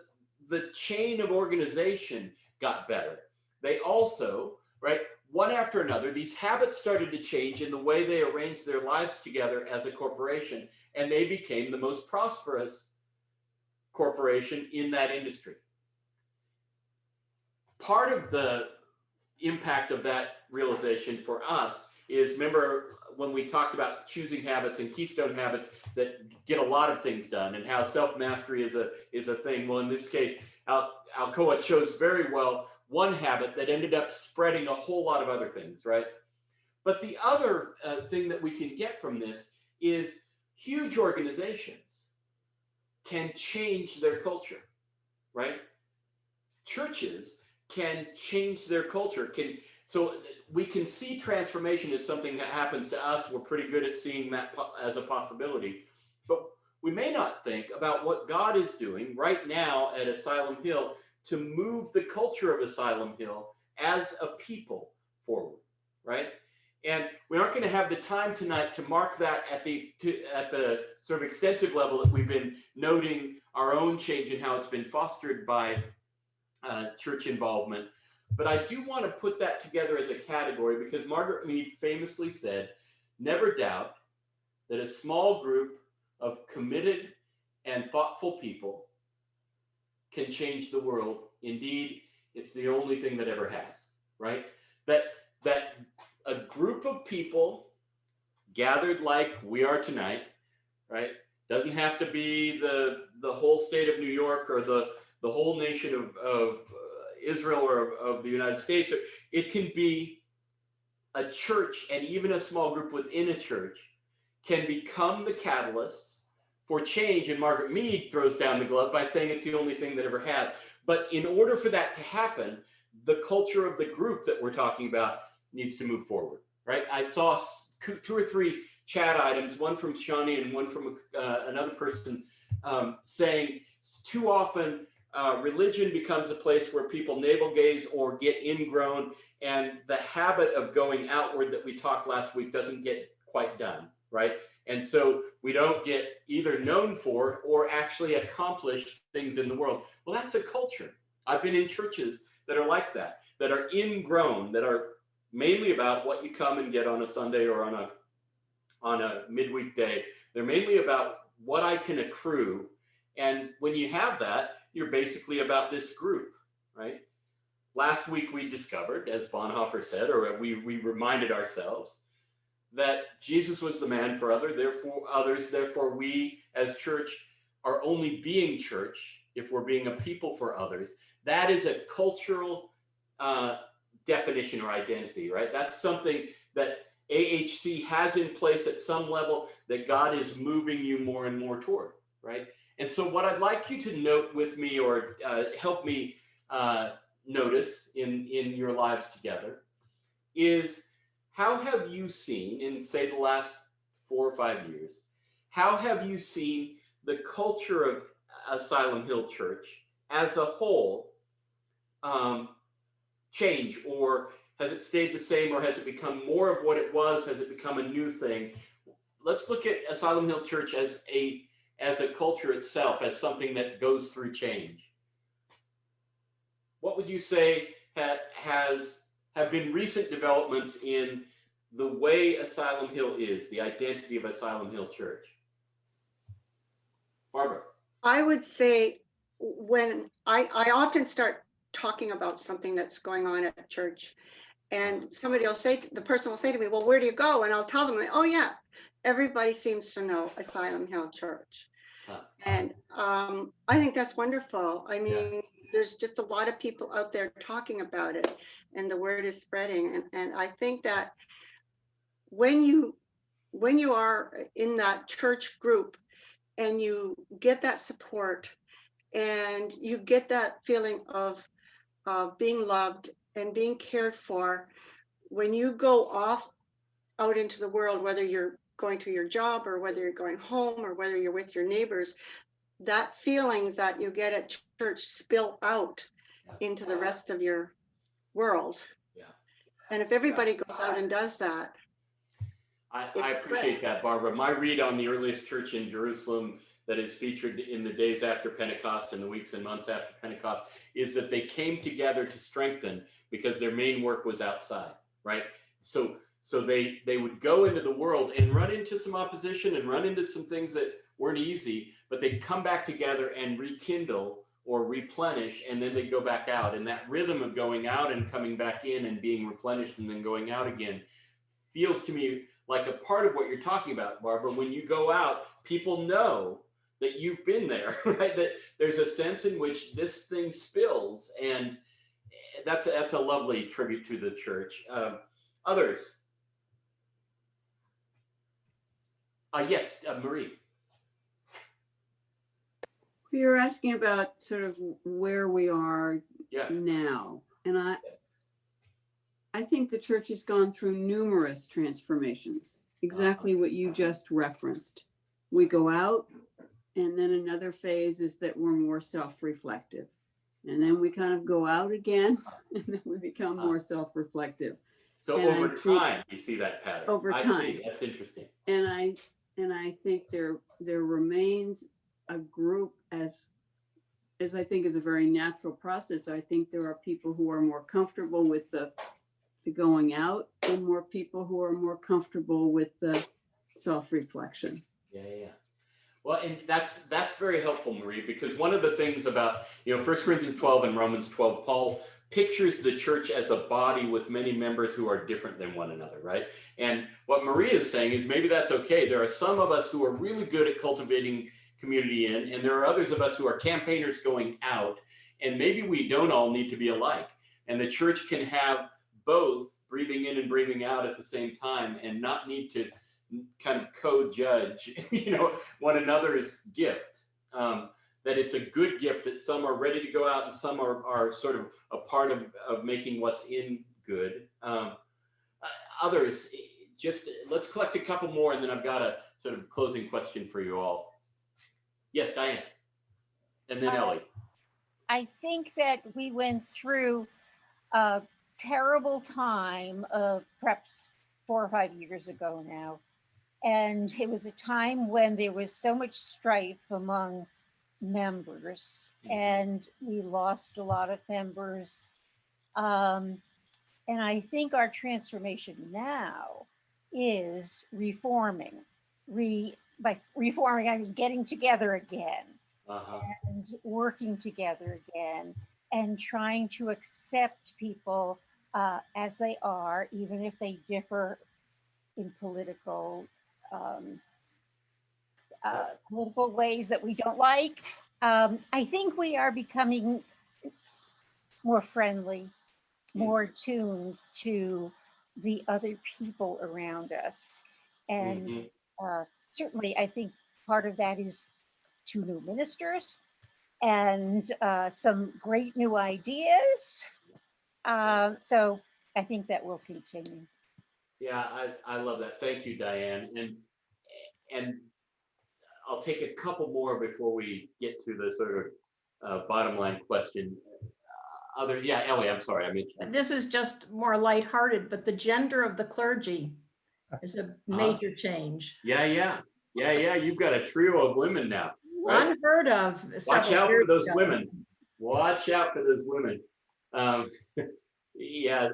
chain of organization got better. They also, right, one after another, these habits started to change in the way they arranged their lives together as a corporation, and they became the most prosperous corporation in that industry. Part of the impact of that realization for us is, remember when we talked about choosing habits and keystone habits that get a lot of things done, and how self-mastery is a thing. Well, in this case, Alcoa chose very well one habit that ended up spreading a whole lot of other things, right? But the other thing that we can get from this is huge organizations can change their culture, right? Churches can change their culture. So we can see transformation as something that happens to us. We're pretty good at seeing that as a possibility, but we may not think about what God is doing right now at Asylum Hill to move the culture of Asylum Hill as a people forward, right? And we aren't going to have the time tonight to mark that at the sort of extensive level that we've been noting our own change and how it's been fostered by church involvement. But I do want to put that together as a category, because Margaret Mead famously said, never doubt that a small group of committed and thoughtful people can change the world. Indeed, it's the only thing that ever has, right? That a group of people gathered like we are tonight, right? Doesn't have to be the whole state of New York or the whole nation of Israel or of the United States. It can be a church, and even a small group within a church can become the catalysts for change. And Margaret Mead throws down the glove by saying it's the only thing that ever had. But in order for that to happen, the culture of the group that we're talking about needs to move forward, right? I saw 2 or 3 chat items, one from Shani and one from another person, saying too often religion becomes a place where people navel gaze or get ingrown, and the habit of going outward that we talked last week doesn't get quite done, right? And so we don't get either known for or actually accomplish things in the world. Well, that's a culture. I've been in churches that are like that are ingrown, that are mainly about what you come and get on a Sunday or on a midweek day. They're mainly about what I can accrue. And when you have that, you're basically about this group, right? Last week we discovered, as Bonhoeffer said, or we reminded ourselves, that Jesus was the man for others, therefore we as church are only being church if we're being a people for others. That is a cultural definition or identity, right? That's something that AHC has in place at some level that God is moving you more and more toward, right? And so what I'd like you to note with me, or help me notice in your lives together, is how have you seen, in say the last 4 or 5 years, how have you seen the culture of Asylum Hill Church as a whole change? Or has it stayed the same, or has it become more of what it was? Has it become a new thing? Let's look at Asylum Hill Church as a culture itself, as something that goes through change. what would you say have been recent developments in the way Asylum Hill is, the identity of Asylum Hill Church? Barbara. I would say when I often start talking about something that's going on at church, and somebody will say, the person will say to me, well, where do you go? And I'll tell them, oh yeah, everybody seems to know Asylum Hill Church. And I think that's wonderful. I mean, there's just a lot of people out there talking about it, and the word is spreading. And I think that when you are in that church group and you get that support and you get that feeling of being loved and being cared for, when you go off out into the world, whether you're going to your job or whether you're going home or whether you're with your neighbors, that feelings that you get at church spill out into the rest of your world. Yeah. And if everybody goes out and does that. I appreciate that, Barbara. My read on the earliest church in Jerusalem that is featured in the days after Pentecost and the weeks and months after Pentecost is that they came together to strengthen because their main work was outside, right? So they would go into the world and run into some opposition and run into some things that weren't easy, but they'd come back together and rekindle or replenish, and then they'd go back out. And that rhythm of going out and coming back in and being replenished and then going out again feels to me like a part of what you're talking about, Barbara. When you go out, people know that you've been there, right? That there's a sense in which this thing spills, and that's a lovely tribute to the church. Others? Yes, Marie. You're asking about sort of where we are now, and I think the church has gone through numerous transformations, exactly what you just referenced. We go out, and then another phase is that we're more self-reflective. And then we kind of go out again, and then we become more self-reflective. So and over time, you see that pattern. Over time. I see. That's interesting. And I think there remains a group as I think is a very natural process. I think there are people who are more comfortable with the going out, and more people who are more comfortable with the self-reflection. Yeah. Well, and that's very helpful, Marie, because one of the things about, 1 Corinthians 12 and Romans 12, Paul pictures the church as a body with many members who are different than one another, right? And what Marie is saying is maybe that's okay. There are some of us who are really good at cultivating community in, and there are others of us who are campaigners going out, and maybe we don't all need to be alike. And the church can have both breathing in and breathing out at the same time and not need to kind of co-judge, one another's gift. That it's a good gift that some are ready to go out and some are sort of a part of making what's in good. Others, just let's collect a couple more, and then I've got a sort of closing question for you all. Yes, Diane, and then Ellie. I think that we went through a terrible time of perhaps 4 or 5 years ago now. And it was a time when there was so much strife among members, and we lost a lot of members. And I think our transformation now is reforming. By reforming, I mean getting together again, and working together again, and trying to accept people as they are, even if they differ in political ways that we don't like. I think we are becoming more friendly, more tuned to the other people around us. And certainly I think part of that is 2 new ministers and some great new ideas. So I think that will continue. Yeah, I love that. Thank you, Diane. And I'll take a couple more before we get to the sort of bottom line question. Ellie, I'm sorry, I mentioned. This is just more lighthearted, but the gender of the clergy is a major change. Yeah. You've got a trio of women now. Right? Unheard of. Watch out for those women. Watch out for those women. Um, yeah,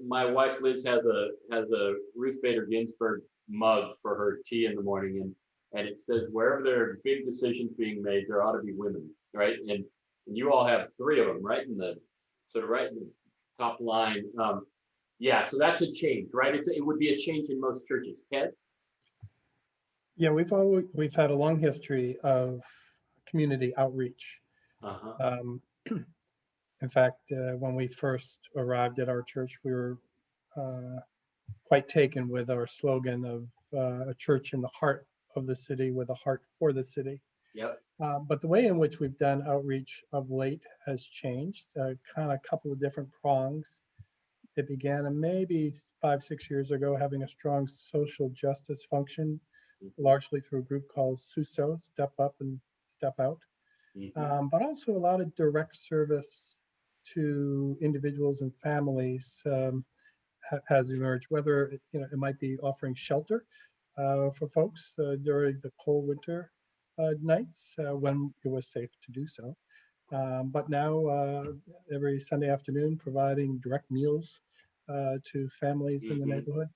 my wife Liz has a Ruth Bader Ginsburg mug for her tea in the morning, and it says wherever there are big decisions being made, there ought to be women, right? And you all have three of them right in the right in the top line. Yeah, so that's a change, right? It would be a change in most churches. Ted? Yeah, we've had a long history of community outreach. In fact, when we first arrived at our church, we were quite taken with our slogan of a church in the heart of the city with a heart for the city. Yep. But the way in which we've done outreach of late has changed, kind of a couple of different prongs. It began maybe 5-6 years ago, having a strong social justice function, largely through a group called SUSO, Step Up and Step Out. But also a lot of direct service to individuals and families has emerged, whether it might be offering shelter for folks during the cold winter nights when it was safe to do so. But now every Sunday afternoon, providing direct meals to families in the neighborhood.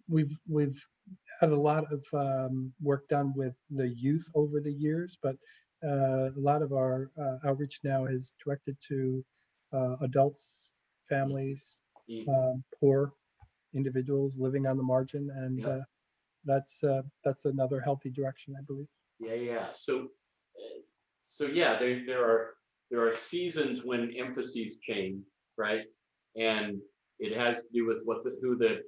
We've had a lot of work done with the youth over the years, but a lot of our outreach now is directed to adults, families, poor individuals living on the margin, and that's another healthy direction, I believe. Yeah. So yeah, there are seasons when emphases change, right? And it has to do with who the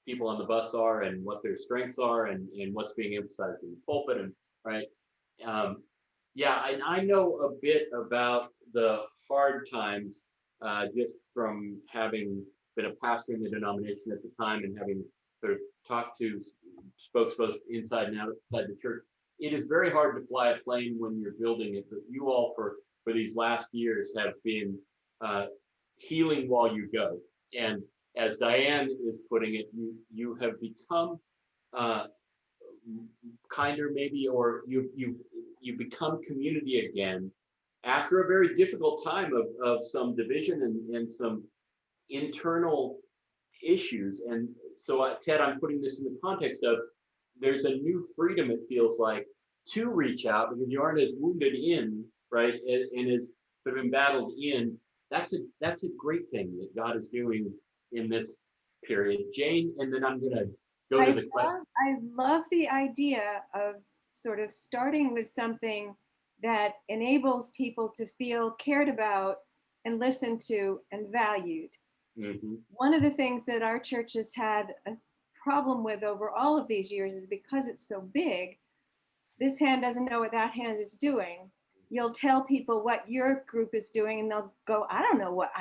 people on the bus are and what their strengths are and what's being emphasized in the pulpit, and right. Yeah, and I know a bit about the hard times just from having been a pastor in the denomination at the time and having sort of talked to folks both inside and outside the church. It is very hard to fly a plane when you're building it, but you all for these last years have been healing while you go. And as Diane is putting it, you have become kinder maybe, or you've become community again after a very difficult time of some division and some internal issues. And so Ted, I'm putting this in the context of there's a new freedom, it feels like, to reach out because you aren't as wounded in, right, and as sort of embattled in. That's a great thing that God is doing in this period. Jane, and then I'm gonna go to the question. I love the idea of sort of starting with something that enables people to feel cared about and listened to and valued. One of the things that our church has had a problem with over all of these years is because it's so big, this hand doesn't know what that hand is doing. You'll tell people what your group is doing and they'll go, I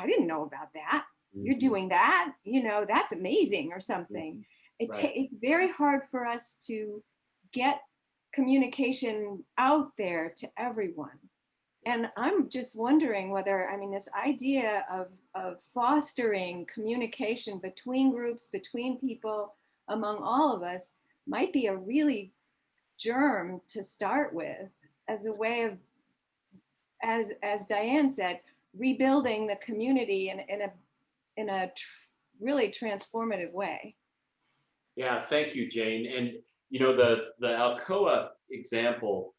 didn't know about that. You're doing that, that's amazing or something. It's very hard for us to get communication out there to everyone. And I'm just wondering whether, this idea of fostering communication between groups, between people, among all of us, might be a really germ to start with as a way of, as Diane said, rebuilding the community in a really transformative way. Yeah, thank you, Jane. And the Alcoa example,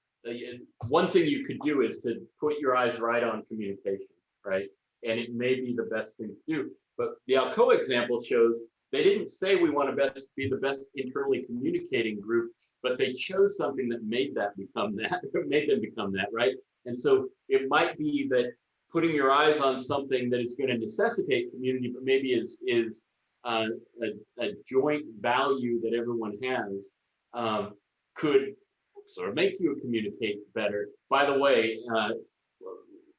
one thing you could do is to put your eyes right on communication, right? And it may be the best thing to do. But the Alcoa example shows they didn't say we want to be the best internally communicating group, but they chose something that made them become that, right? And so it might be that putting your eyes on something that is going to necessitate community, but maybe is a joint value that everyone has, could sort of make you communicate better. By the way,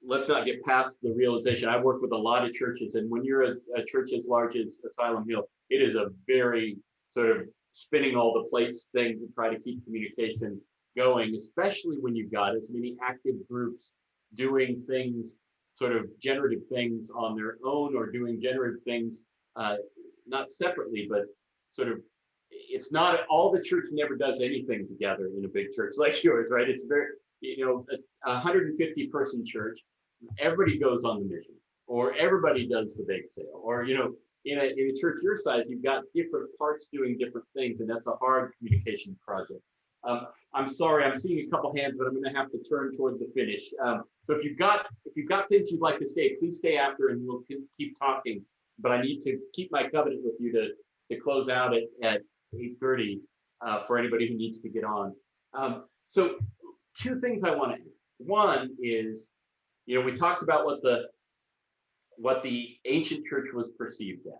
let's not get past the realization. I've worked with a lot of churches, and when you're a church as large as Asylum Hill, it is a very sort of spinning all the plates thing to try to keep communication going, especially when you've got as many active groups doing things, sort of generative things on their own, or doing generative things not separately, but sort of, it's not all the church never does anything together in a big church like yours, right? It's very, a 150 person church. everybody goes on the mission, or everybody does the bake sale, or in a church your size, you've got different parts doing different things, and that's a hard communication project. I'm sorry, I'm seeing a couple hands, but I'm going to have to turn toward the finish. So if you've got things you'd like to say, please stay after, and we'll keep talking. But I need to keep my covenant with you to close out at 8:30 for anybody who needs to get on. So two things I want to ask. One is, we talked about what the ancient church was perceived as.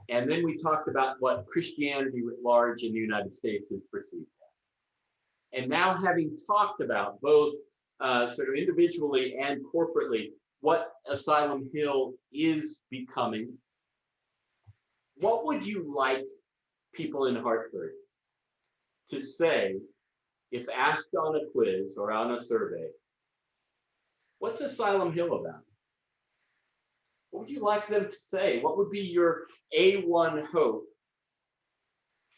And then we talked about what Christianity writ large in the United States is perceived as. And now, having talked about both sort of individually and corporately what Asylum Hill is becoming, what would you like people in Hartford to say if asked on a quiz or on a survey? What's Asylum Hill about? What would you like them to say? What would be your A1 hope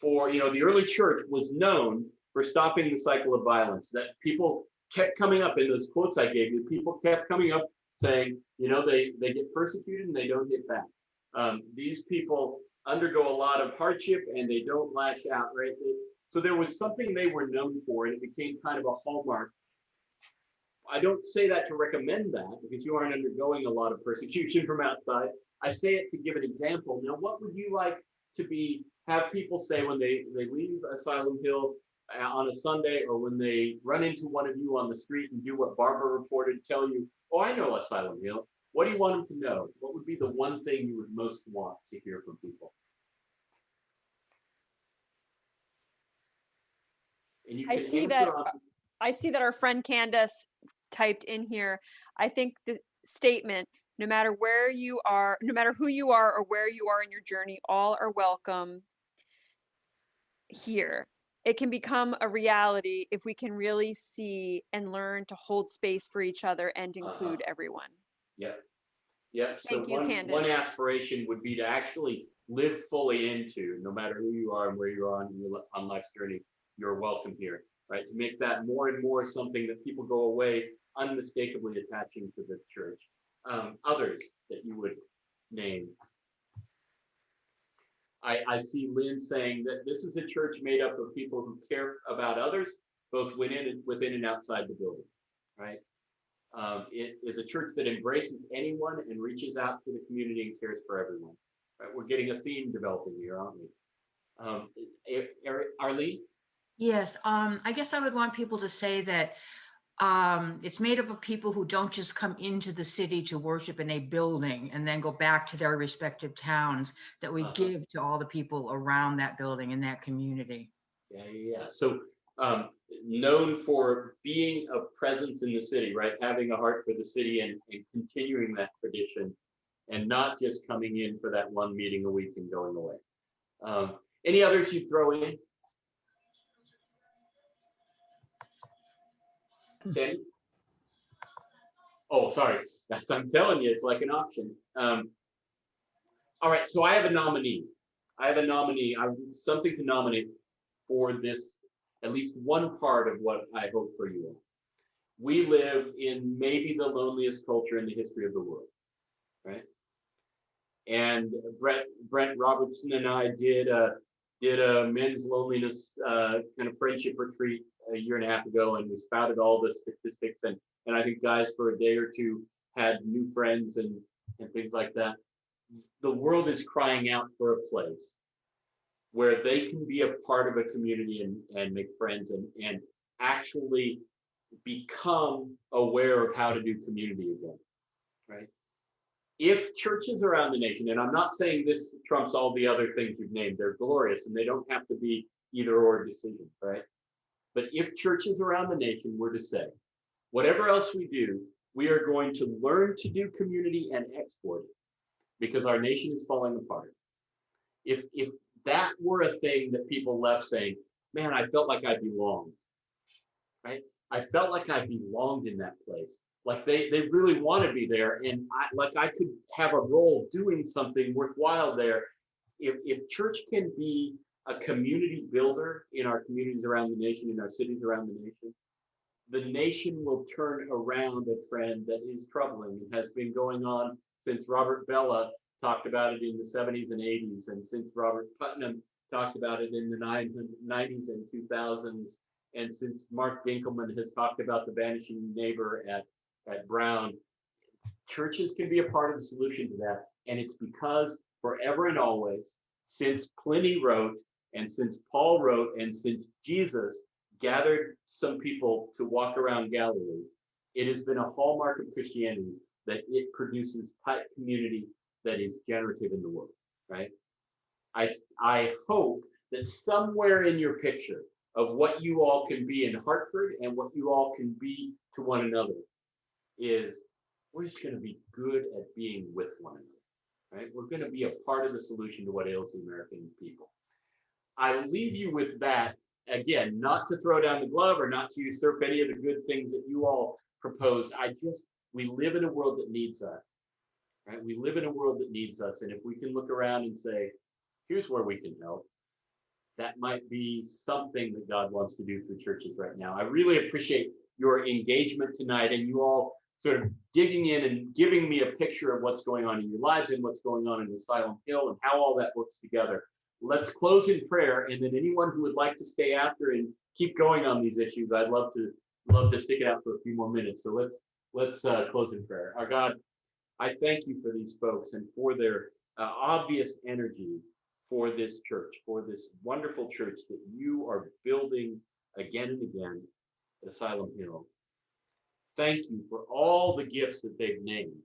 for, the early church was known for stopping the cycle of violence, that people kept coming up in those quotes I gave you. People kept coming up saying, they get persecuted and they don't get back. These people undergo a lot of hardship and they don't lash out, right? So there was something they were known for, and it became kind of a hallmark. I don't say that to recommend that, because you aren't undergoing a lot of persecution from outside. I say it to give an example. Now, what would you like to have people say when they leave Asylum Hill on a Sunday, or when they run into one of you on the street and do what Barbara reported, tell you, oh, I know Asylum Hill. What do you want them to know? What would be the one thing you would most want to hear from people? And you can I see that our friend Candace typed in here. I think the statement, no matter where you are, no matter who you are or where you are in your journey, all are welcome here. It can become a reality if we can really see and learn to hold space for each other and include everyone. Yep. Yep. So Thank you, Candace. One aspiration would be to actually live fully into, no matter who you are and where you are on life's journey, you're welcome here, right? To make that more and more something that people go away unmistakably attaching to the church. Others that you would name. I see Lynn saying that this is a church made up of people who care about others, both within and outside the building, right? It is a church that embraces anyone and reaches out to the community and cares for everyone. Right? We're getting a theme developing here, aren't we? Arlene? Yes, I guess I would want people to say that it's made up of people who don't just come into the city to worship in a building and then go back to their respective towns, that we give to all the people around that building and that community. Yeah. So known for being a presence in the city, right? Having a heart for the city and continuing that tradition, and not just coming in for that one meeting a week and going away. Any others you'd throw in? Sandy? Oh, sorry. I'm telling you, it's like an auction. All right, so I have a nominee. I have something to nominate for this, at least one part of what I hope for you all. We live in maybe the loneliest culture in the history of the world, right? And Brent Robertson and I did a men's loneliness kind of friendship retreat a year and a half ago, and we spouted all the statistics, and I think guys for a day or two had new friends and things like that. The world is crying out for a place where they can be a part of a community and make friends and actually become aware of how to do community again, right? If churches around the nation, and I'm not saying this trumps all the other things you've named, they're glorious and they don't have to be either or decisions, right? But if churches around the nation were to say, whatever else we do, we are going to learn to do community and export it because our nation is falling apart. If that were a thing that people left saying, man, I felt like I belonged, right? I felt like I belonged in that place. Like they really want to be there. And I could have a role doing something worthwhile there. If church can be a community builder in our communities around the nation, in our cities around the nation, the nation will turn around a trend that is troubling and has been going on since Robert Bella talked about it in the 70s and 80s, and since Robert Putnam talked about it in the 90s and 2000s, and since Mark Dinkelman has talked about the vanishing neighbor at Brown. Churches can be a part of the solution to that, and it's because forever and always, since Pliny wrote, and since Paul wrote, and since Jesus gathered some people to walk around Galilee, it has been a hallmark of Christianity that it produces tight community that is generative in the world, right? I hope that somewhere in your picture of what you all can be in Hartford and what you all can be to one another is we're just going to be good at being with one another, right? We're going to be a part of the solution to what ails the American people. I leave you with that, again, not to throw down the glove or not to usurp any of the good things that you all proposed. We live in a world that needs us, right? We live in a world that needs us. And if we can look around and say, here's where we can help, that might be something that God wants to do through churches right now. I really appreciate your engagement tonight and you all sort of digging in and giving me a picture of what's going on in your lives and what's going on in Asylum Hill and how all that works together. Let's close in prayer, and then anyone who would like to stay after and keep going on these issues, I'd love to stick it out for a few more minutes. So let's close in prayer. Our God, I thank you for these folks and for their obvious energy for this church, for this wonderful church that you are building again and again at Asylum Hill. Thank you for all the gifts that they've named,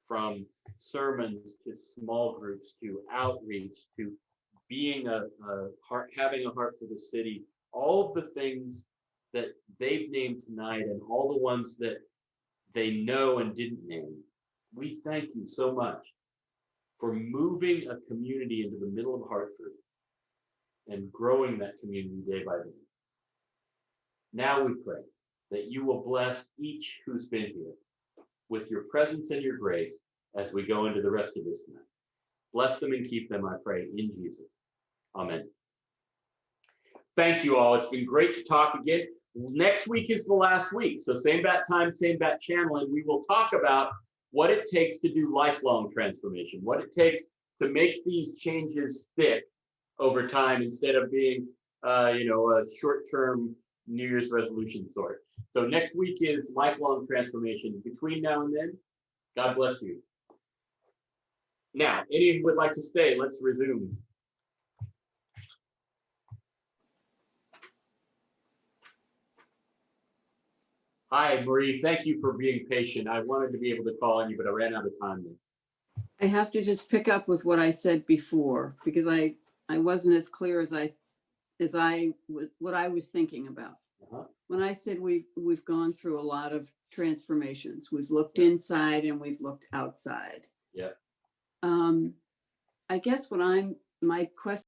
from sermons to small groups to outreach to being having a heart for the city, all of the things that they've named tonight and all the ones that they know and didn't name. We thank you so much for moving a community into the middle of Hartford and growing that community day by day. Now we pray that you will bless each who's been here with your presence and your grace as we go into the rest of this night. Bless them and keep them, I pray, in Jesus. Amen. Thank you all. It's been great to talk again. Next week is the last week. So same bat time, same bat channel, and we will talk about what it takes to do lifelong transformation, what it takes to make these changes stick over time instead of being, a short-term New Year's resolution sort. So next week is lifelong transformation. Between now and then, God bless you. Now, any who would like to stay, let's resume. Hi, Marie. Thank you for being patient. I wanted to be able to call on you, but I ran out of time. I have to just pick up with what I said before, because I wasn't as clear as what I was thinking about. When I said we've gone through a lot of transformations, we've looked inside and we've looked outside. Yeah. I guess my question